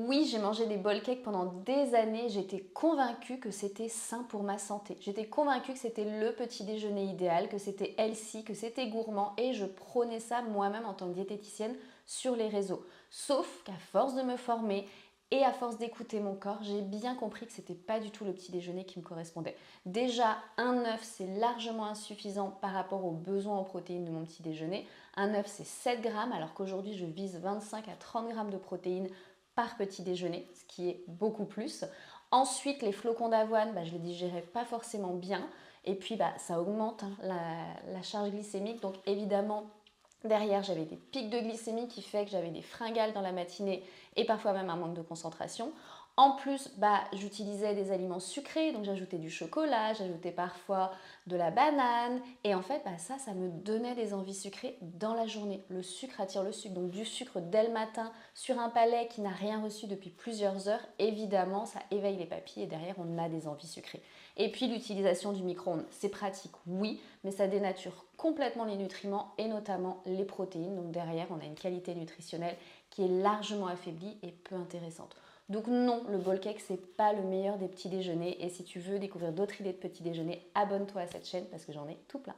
Oui, j'ai mangé des bowl cakes pendant des années. J'étais convaincue que c'était sain pour ma santé. J'étais convaincue que c'était le petit déjeuner idéal, que c'était healthy, que c'était gourmand et je prônais ça moi-même en tant que diététicienne sur les réseaux. Sauf qu'à force de me former et à force d'écouter mon corps, j'ai bien compris que c'était pas du tout le petit déjeuner qui me correspondait. Déjà, un œuf, c'est largement insuffisant par rapport aux besoins en protéines de mon petit déjeuner. Un œuf, c'est 7 grammes, alors qu'aujourd'hui, je vise 25 à 30 grammes de protéines par petit déjeuner, ce qui est beaucoup plus. Ensuite, les flocons d'avoine, je les digérais pas forcément bien. Et puis, ça augmente la charge glycémique. Donc, évidemment, derrière, j'avais des pics de glycémie qui fait que j'avais des fringales dans la matinée et parfois même un manque de concentration. En plus, j'utilisais des aliments sucrés, donc j'ajoutais du chocolat, j'ajoutais parfois de la banane. Et en fait, ça me donnait des envies sucrées dans la journée. Le sucre attire le sucre, donc du sucre dès le matin sur un palais qui n'a rien reçu depuis plusieurs heures, évidemment, ça éveille les papilles et derrière, on a des envies sucrées. Et puis, l'utilisation du micro-ondes, c'est pratique, oui, mais ça dénature complètement les nutriments et notamment les protéines. Donc derrière, on a une qualité nutritionnelle qui est largement affaiblie et peu intéressante. Donc non, le bowl cake, c'est pas le meilleur des petits déjeuners. Et si tu veux découvrir d'autres idées de petits déjeuners, abonne-toi à cette chaîne parce que j'en ai tout plein.